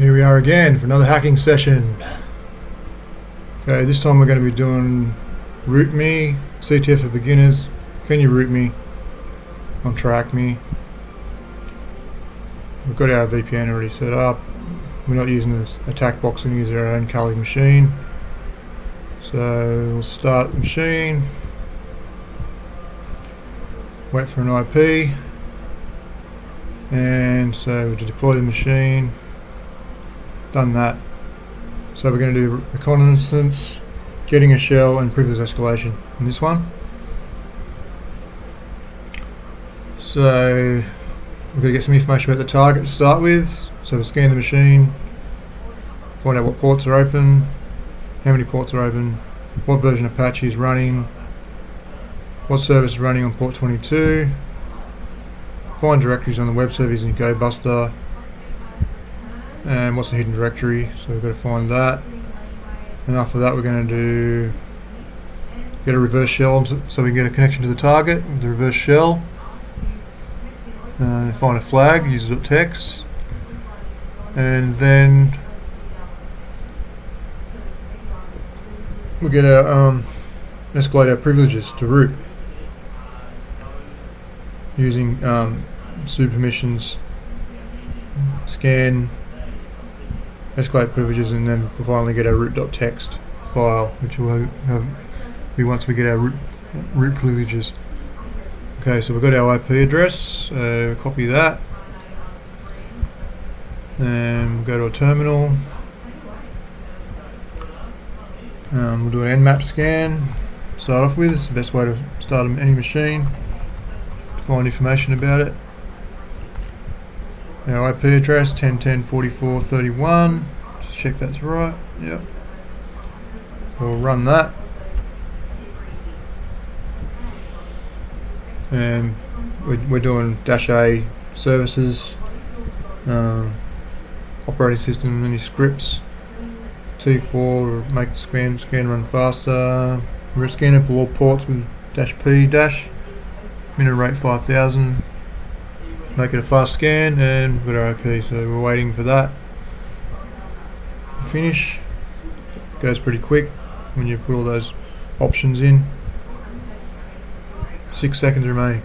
Here we are again for another hacking session. Okay, this time we're going to be doing R00T ME CTF for beginners. Can you root me on track me? We've got our VPN already set up. We're not using this attack box, and use our own Kali machine. So we'll start the machine, wait for an IP, and so to deploy the machine. Done that. So we're going to do reconnaissance, getting a shell, and privilege escalation in this one. So we're going to get some information about the target to start with. So we'll scan the machine, find out what ports are open, how many ports are open, what version of Apache is running, what service is running on port 22, find directories on the web server using GoBuster, and what's the hidden directory, so we've got to find that. And after that we're going to get a reverse shell so we can get a connection to the target with the reverse shell, and find a flag, use .text, and then we'll get our escalate our privileges to root using SUID permissions, scan, escalate privileges, and then we'll finally get our root.txt file, which will be once we get our root privileges. Okay, so we've got our IP address, copy that, and we'll go to a terminal. We'll do an nmap scan to start off with. It's the best way to start any machine to find information about it. Our IP address 10.10.44.31. Just check that's right. Yep. We'll run that, and we're doing -A services, operating system, any scripts, T4 make the scan run faster. We're scanning for all ports with -P-, minute rate 5000. Make it a fast scan, and we've got our IP, so we're waiting for that to finish. It goes pretty quick when you put all those options in. 6 seconds remaining.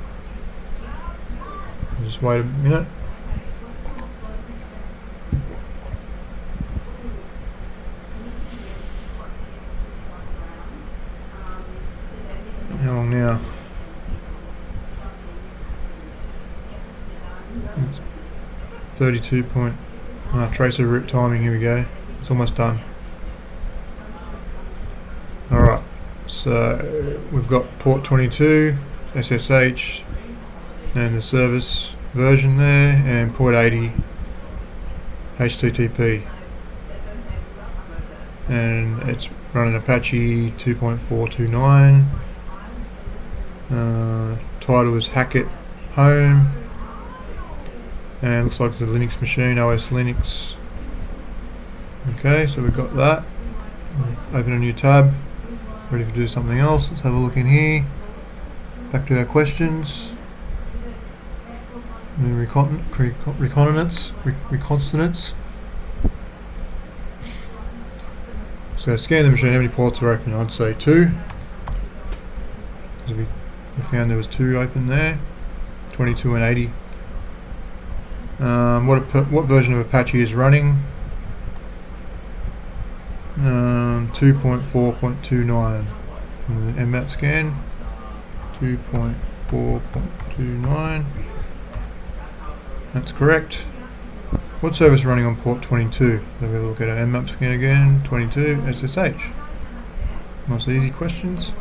Just wait a minute. How long now? It's 32 point. Tracer root timing. Here we go. It's almost done. Alright, so we've got port 22, SSH, and the service version there, and port 80, HTTP. And it's running Apache 2.429. Title is Hackett Home. And looks like it's a Linux machine, OS Linux. Okay, so we've got that. Open a new tab, ready to do something else. Let's have a look in here. Back to our questions. Reconnaissance. So scan the machine, how many ports are open? I'd say 2. Because we found there was 2 open there. 22 and 80. What version of Apache is running? 2.4.29 from the nmap scan. 2.4.29. That's correct. What service is running on port 22? So we'll look at our nmap scan again. 22 SSH. Nice easy questions.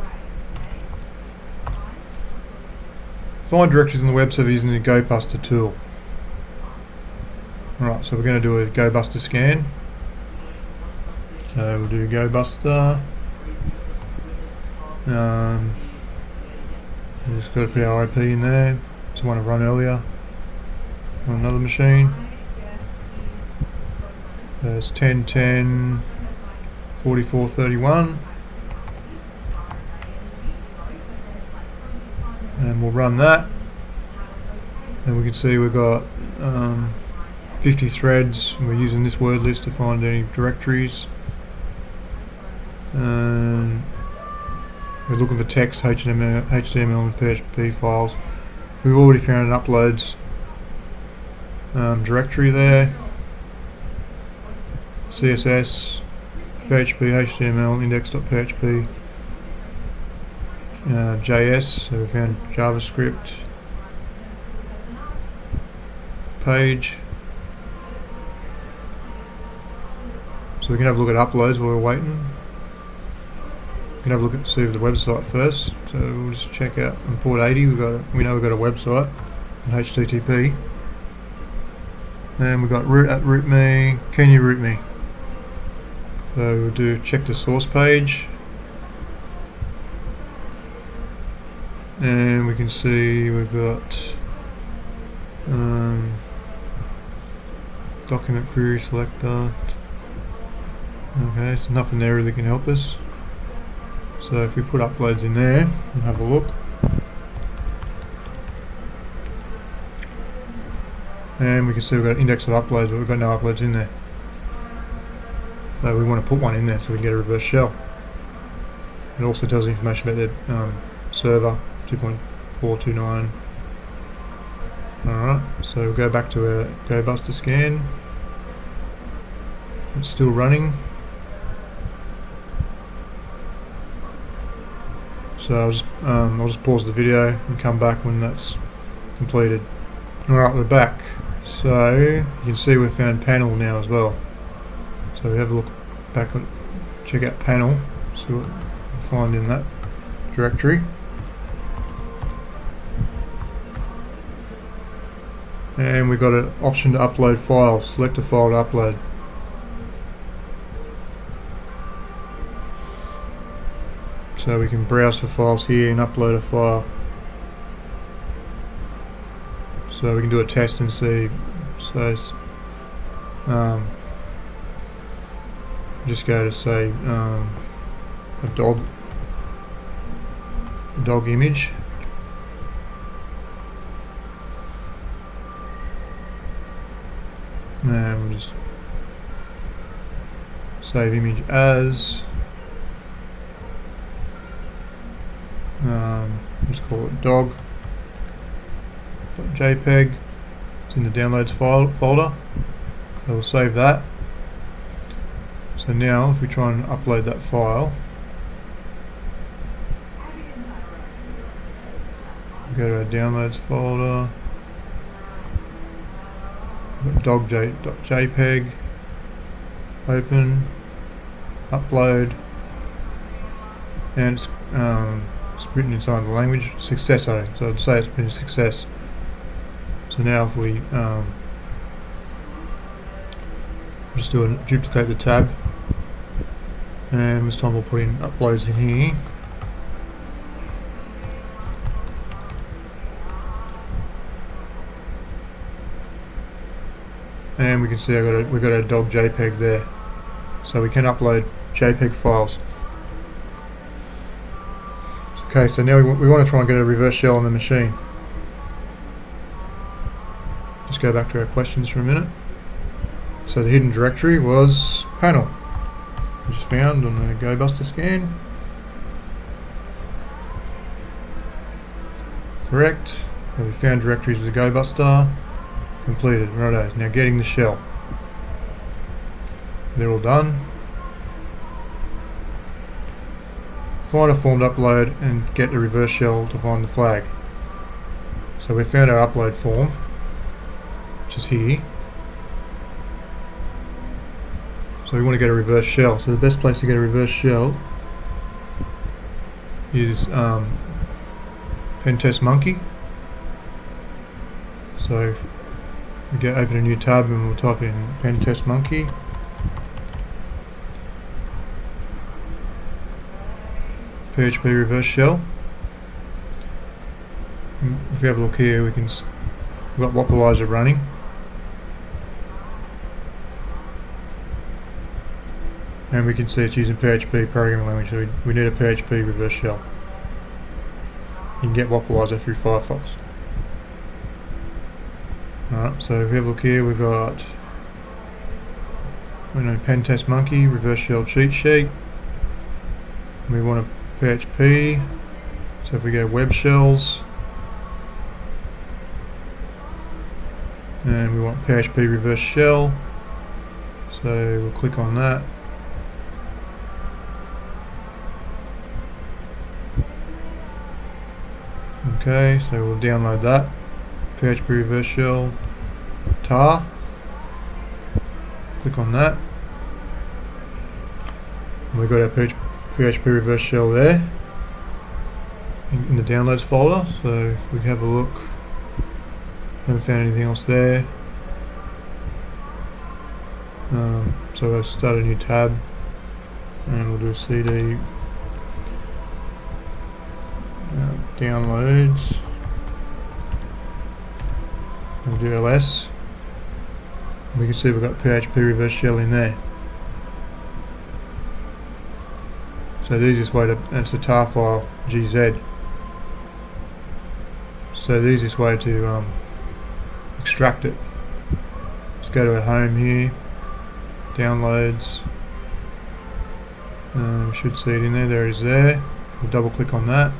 Find directories on the web server using the GoBuster tool. Alright, so we're going to do a GoBuster scan. So we'll do GoBuster. We just got to put our IP in there. It's the one I run earlier on another machine. So it's 10.10.44.31. And we'll run that. And we can see we've got 50 threads, and we're using this word list to find any directories. And we're looking for text, HTML and PHP files. We've already found an uploads directory there. CSS, PHP, HTML, index.php, JS, so we found JavaScript, page. So we can have a look at uploads while we're waiting. We can have a look at see the website first. So we'll just check out on port 80. We know we've got a website on HTTP, and we've got root at root me. Can you root me? So we'll do check the source page, and we can see we've got document query selector. Okay, so nothing there really can help us. So if we put uploads in there and have a look, and we can see we've got an index of uploads, but we've got no uploads in there. So we want to put one in there so we can get a reverse shell. It also tells information about the server 2.429. Alright, so we'll go back to our GoBuster scan. It's still running. So I'll just pause the video and come back when that's completed. Alright, we're back. So you can see we've found panel now as well. So we have a look back on, check out panel, see what we find in that directory. And we've got an option to upload files. Select a file to upload. So we can browse for files here and upload a file. So we can do a test and see. So just go to say a dog image. And we'll just save image as. Just call it dog.jpg. It's in the downloads folder. So we'll save that. So now if we try and upload that file, go to our downloads folder, dog.jpg, open, upload, and it's written inside the language successo, so I'd say it's been a success. So now if we just duplicate the tab, and this time we'll put in uploads in here. And we can see we've got a dog JPEG there, so we can upload JPEG files. Okay, so now we want to try and get a reverse shell on the machine. Just go back to our questions for a minute. So the hidden directory was panel, which is found on the GoBuster scan. Correct. So we found directories with the GoBuster. Completed. Righto. Now getting the shell. They're all done. Find a form to upload and get a reverse shell to find the flag. So we found our upload form, which is here. So we want to get a reverse shell. So the best place to get a reverse shell is Pen Test Monkey. So we open a new tab and we'll type in Pen Test Monkey. PHP reverse shell. If we have a look here, we've got Wapalizer running. And we can see it's using PHP programming language, so we need a PHP reverse shell. You can get Wapalizer through Firefox. Alright, so if we have a look here, we've got pen test monkey, reverse shell cheat sheet. We want a PHP, so if we go web shells, and we want PHP reverse shell, so we'll click on that. Okay, so we'll download that, PHP reverse shell, tar, click on that, and we've got our PHP reverse shell there in the downloads folder. So if we have a look, haven't found anything else there. So I'll start a new tab and we'll do CD downloads. We'll do ls. We can see we've got PHP reverse shell in there. So the easiest way to, and it's a tar file, GZ. So the easiest way to extract it, let's go to our home here, downloads, we should see it in there, there it is there. We'll double click on that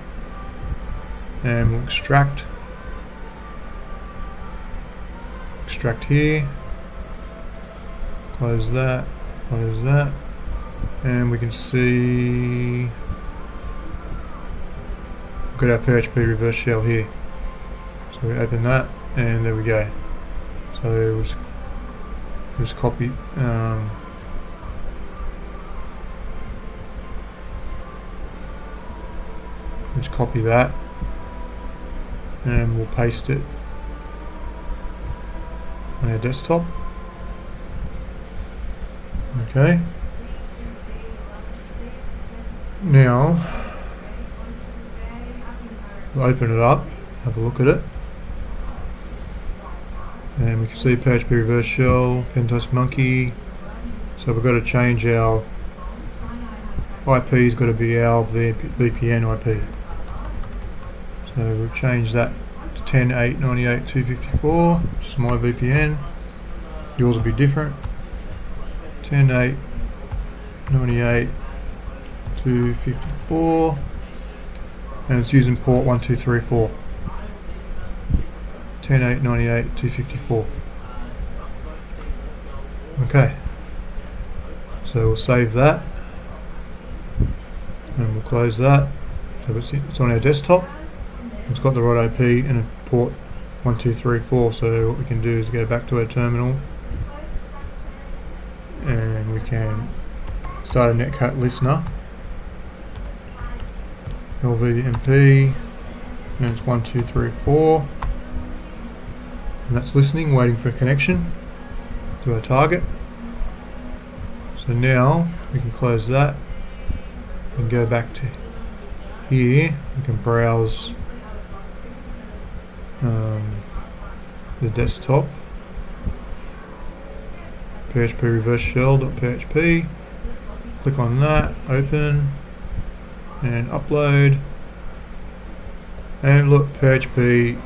and we'll extract here, close that, and we can see we've got our PHP reverse shell here. So we open that and there we go. So just copy just copy that and we'll paste it on our desktop. Okay. Now we'll open it up, have a look at it, and we can see PHP reverse shell, pentest monkey. So we've got to change our IP's got to be our VPN IP. So we'll change that to 10.8.98.254, which is my VPN. Yours will be different. 10.8.98.254, and it's using port 1234. 10.8.98.254. Okay, so we'll save that and we'll close that. So it's on our desktop, it's got the right IP and a port 1234. So what we can do is go back to our terminal and we can start a netcat listener, LVMP, and it's 1234, and that's listening, waiting for a connection to our target. So now we can close that and go back to here. We can browse the desktop, PHP reverse shell.php, click on that, open and upload, and look, PHP,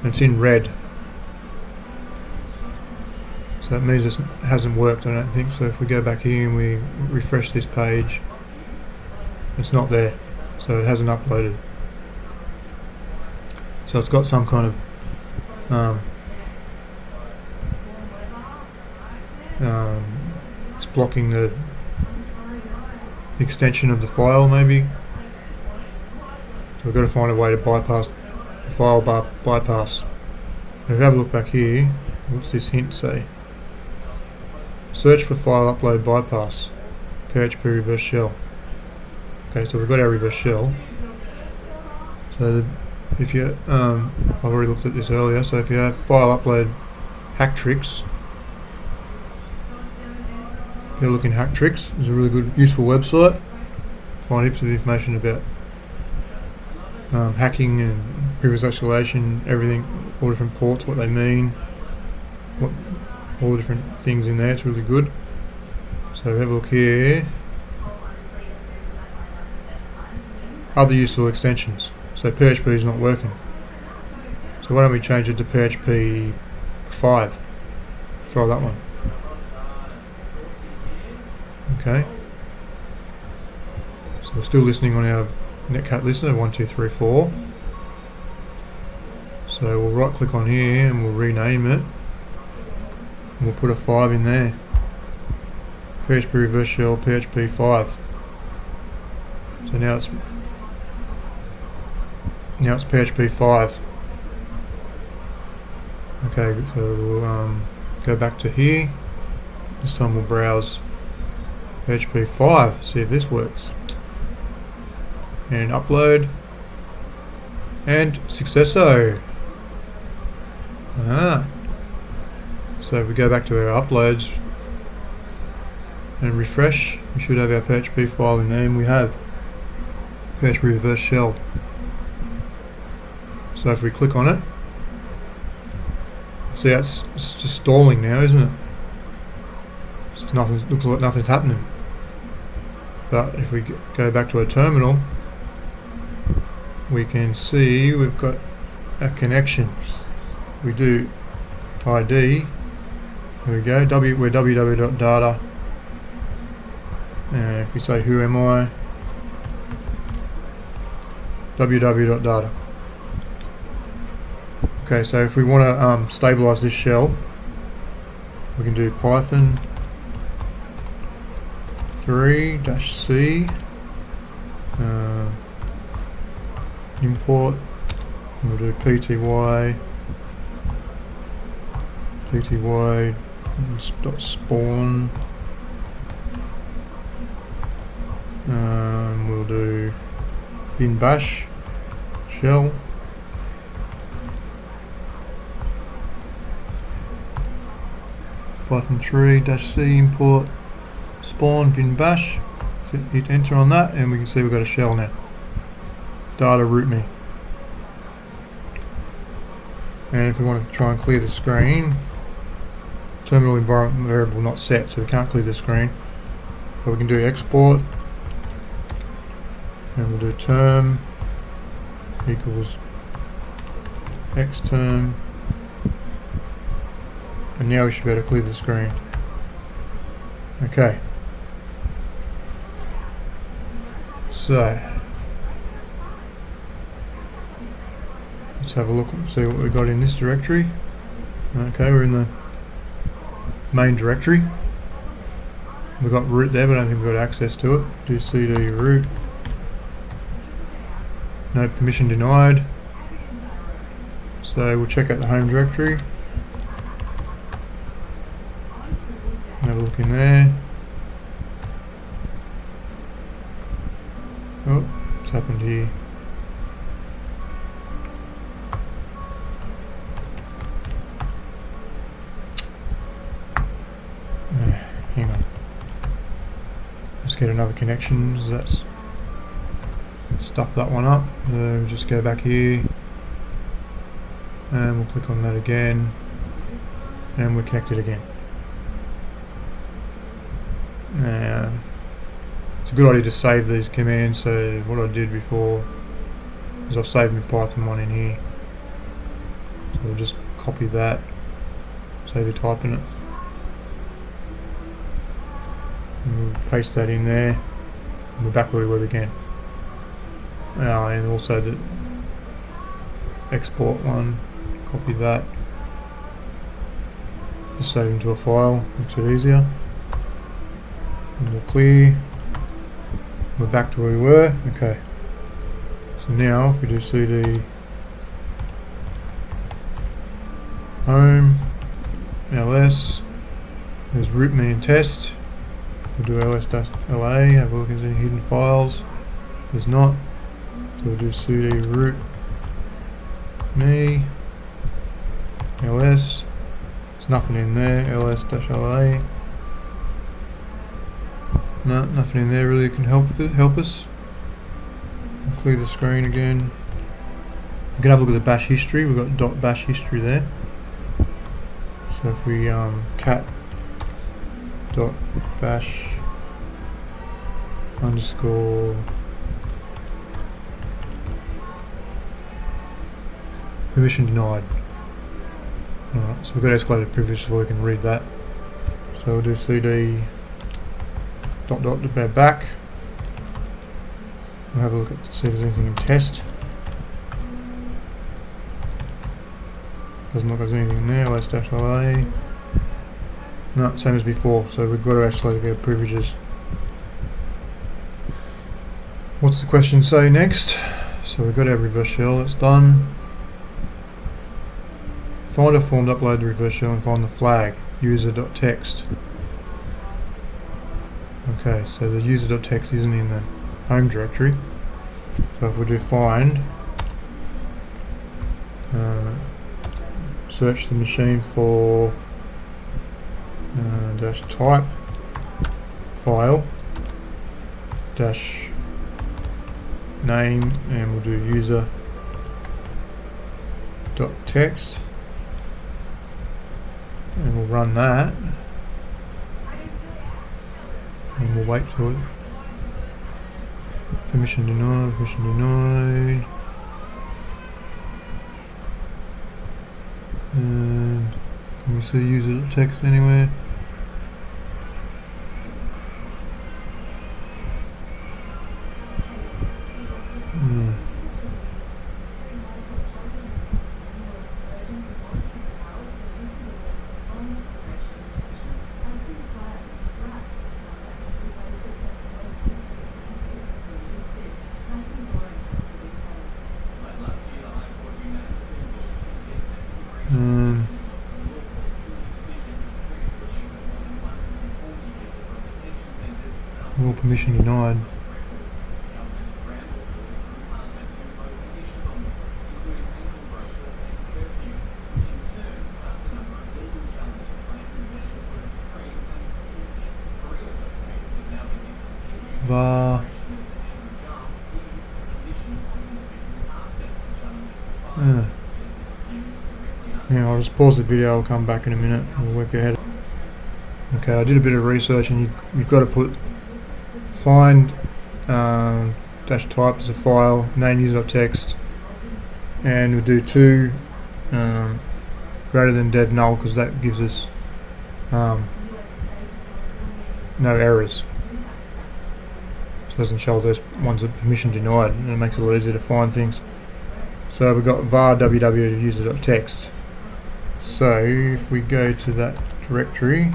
it's in red, so that means it hasn't worked, I don't think. So if we go back here and we refresh this page, it's not there, so it hasn't uploaded. So it's got some kind of it's blocking the extension of the file maybe. So we've got to find a way to bypass the file bypass. If we have a look back here, what's this hint say? Search for file upload bypass, PHP reverse shell. Okay, so we've got our reverse shell. So if you, I've already looked at this earlier, so if you have file upload hack tricks, if you look in hack tricks, it's a really good, useful website. Find heaps of information about hacking and previous escalation, everything, all different ports, what they mean, all the different things in there. It's really good. So have a look here. Other useful extensions. So PHP is not working. So So why don't we change it to PHP 5? Try that one. Okay. So we're still listening on our netcat listener 1, 2, 3, 4. So we'll right click on here and we'll rename it. And we'll put a 5 in there. PHP reverse shell PHP 5. So now it's PHP 5. Okay, so we'll go back to here. This time we'll browse PHP 5, see if this works. And upload. And successo. So if we go back to our uploads and refresh, we should have our PHP file in there, and we have PHP reverse shell. So if we click on it, see it's just stalling now, isn't it? It's nothing, looks like nothing's happening. But if we go back to our terminal, we can see we've got a connection. We do ID. There we go. We're www.data. And if we say who am I, www.data. Okay, so if we want to stabilize this shell, we can do Python 3-C import, and we'll do pty dot spawn. We'll do bin bash shell. Python 3-C import spawn bin bash. Hit enter on that, and we can see we've got a shell now. Data root me. And if we want to try and clear the screen, terminal environment variable not set, so we can't clear the screen. But we can do export, and we'll do term equals xterm, and now we should be able to clear the screen. Okay. So let's have a look and see what we got in this directory. Okay, we're in the main directory. We've got root there, but I don't think we've got access to it. Do cd root. No permission denied. So we'll check out the home directory. Have a look in there. Oh, what's happened here? Hang on. Let's get another connection. That's stuff that one up. So just go back here, and we'll click on that again, and we're connected again. Now, it's a good idea to save these commands. So what I did before is I've saved my Python one in here. So we'll just copy that, save the type in it, and we'll paste that in there, and we're back where we were again. And also the export one, copy that, just save into a file, makes it easier. And we'll clear. We're back to where we were. Okay. So now if we do cd home ls, there's root me and test. We'll do ls-la, have a look at any hidden files. There's not. So we'll do cd root me ls. There's nothing in there. ls-la. No, nothing in there really can help us. I'll clear the screen again. We can have a look at the bash history. We've got .bash history there. So if we cat .bash underscore permission denied. Alright, so we've got escalated privilege so we can read that. So we'll do cd ... to bear back. We'll have a look at see if there's anything in test. Doesn't look like there's anything in there. -LA. No, same as before, so we've got to escalate our privileges. What's the question say next? So we've got our reverse shell, that's done. Find a form to upload the reverse shell and find the flag, user.txt. Okay, so the user.txt isn't in the home directory. So if we do find, search the machine for dash type file dash name, and we'll do user.txt, and we'll run that, and we'll wait for it. Permission denied, permission denied. And can we see user.txt anywhere? Well, permission denied. var yeah, I'll just pause the video, I'll come back in a minute, we'll work ahead. Okay, I did a bit of research, and you've got to put find dash type as a file, name user.txt, and we'll do two greater than dead null, because that gives us no errors. So it doesn't show those ones that permission denied, and it makes it a lot easier to find things. So we've got var www user.txt. So if we go to that directory,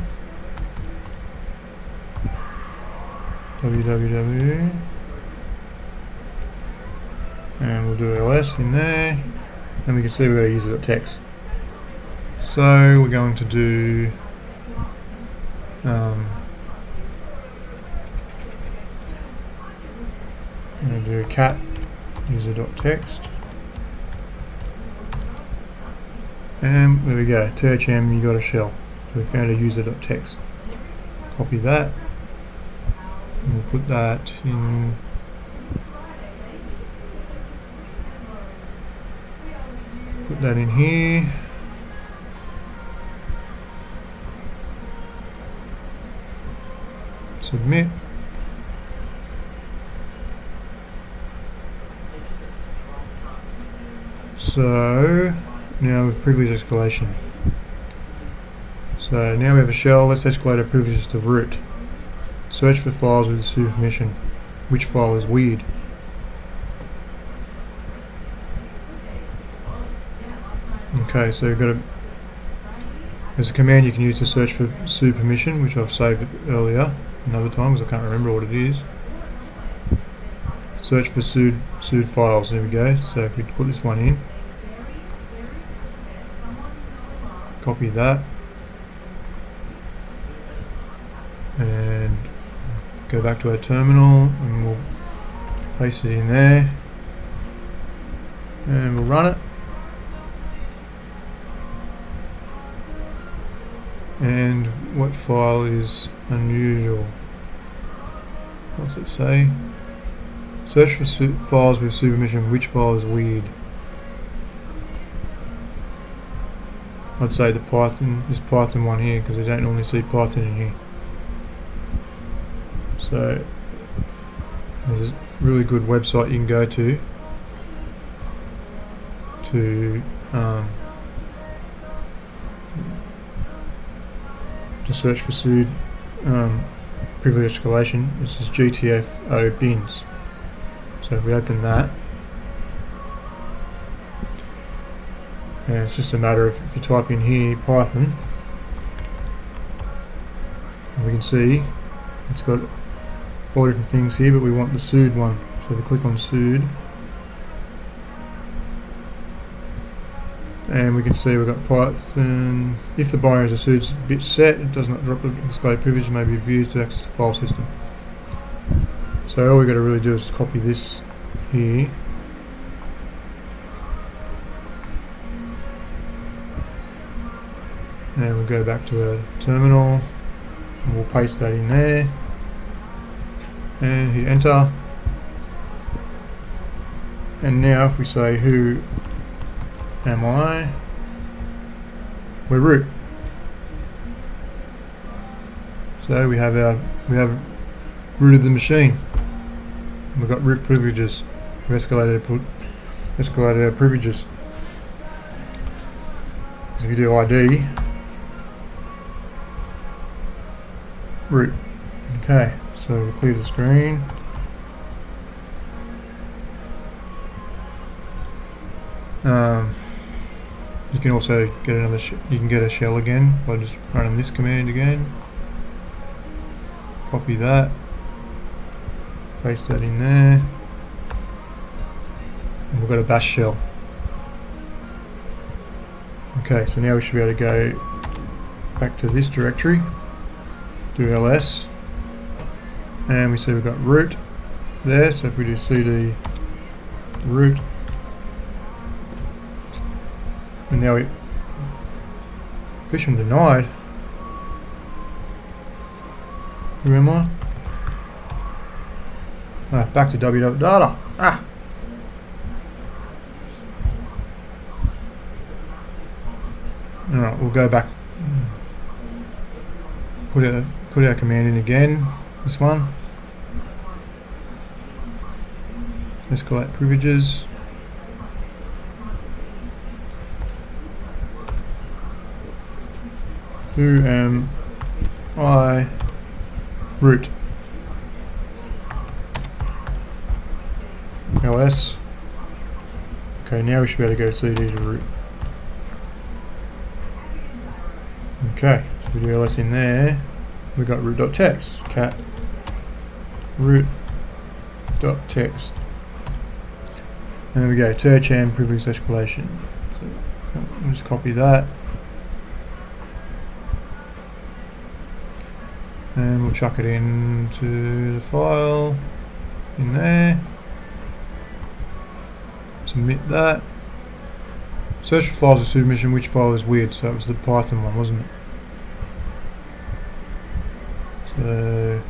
www, and we'll do ls in there, and we can see we've got a user.txt. So we're going to do I'm going to do cat user.txt, and there we go, THM, you got a shell. So we found a user.txt. Copy that, and we'll put that in here. Submit. So now with privilege escalation. So now we have a shell. Let's escalate our privileges to root. Search for files with SUID permission. Which file is weird? Okay, so we've got there's a command you can use to search for SUID permission, which I've saved earlier another time because I can't remember what it is. Search for SUID files. There we go. So if we put this one in, copy that, and go back to our terminal, and we'll paste it in there, and we'll run it. And what file is unusual? What's it say? Search for files with SUID permission. Which file is weird? I'd say the this Python one here, because I don't normally see Python in here. So there's a really good website you can go to to search for SUID privilege escalation. This is GTFO bins. So if we open that, and it's just a matter of, if you type in here Python, we can see it's got all different things here, but we want the SUID one. So we click on SUID, and we can see we've got Python. If the binary is a SUID bit set, it does not drop the escalate privilege and may be used to access the file system. So all we've got to really do is copy this here, and we'll go back to our terminal and we'll paste that in there and hit enter. And now if we say who am I, we're root. So we have rooted the machine. We've got root privileges. We've escalated our privileges. If you do ID, root. Okay, so we'll clear the screen. You can also get you can get a shell again by just running this command again. Copy that, paste that in there, and we've got a bash shell. Okay, so now we should be able to go back to this directory, do ls, and we see we've got root there. So if we do cd root, and now permission denied. Who am I? Back to www data. Alright, we'll go back. Put our command in again. This one. Escalate privileges. Who am I? Root. ls. Okay, now we should be able to go cd to root. Okay, so we do ls in there. We got root.text. Cat root.text. And there we go, tercham privilege escalation. So we'll just copy that. And we'll chuck it into the file in there. Submit that. Search for files of submission. Which file is weird? So that was the Python one, wasn't it? So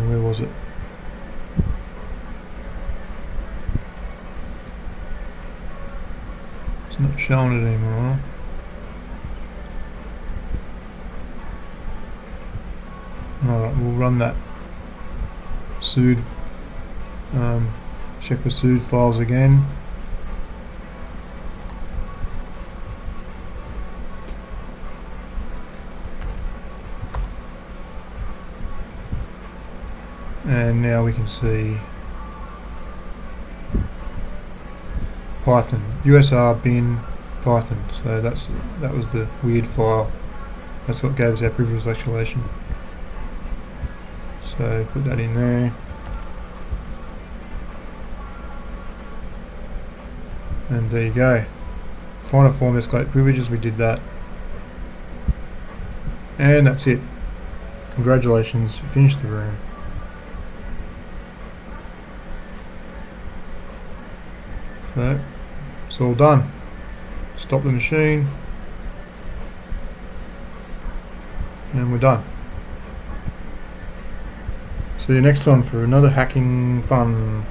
where was it? It's not showing it anymore. Alright, we'll run that SUID, check for SUID files again. And now we can see Python, USR bin Python. So that was the weird file. That's what gave us our privilege escalation. So put that in there. And there you go. Final form escalate privileges, we did that. And that's it. Congratulations, you finished the room. So it's all done. Stop the machine. And we're done. See you next time for another hacking fun.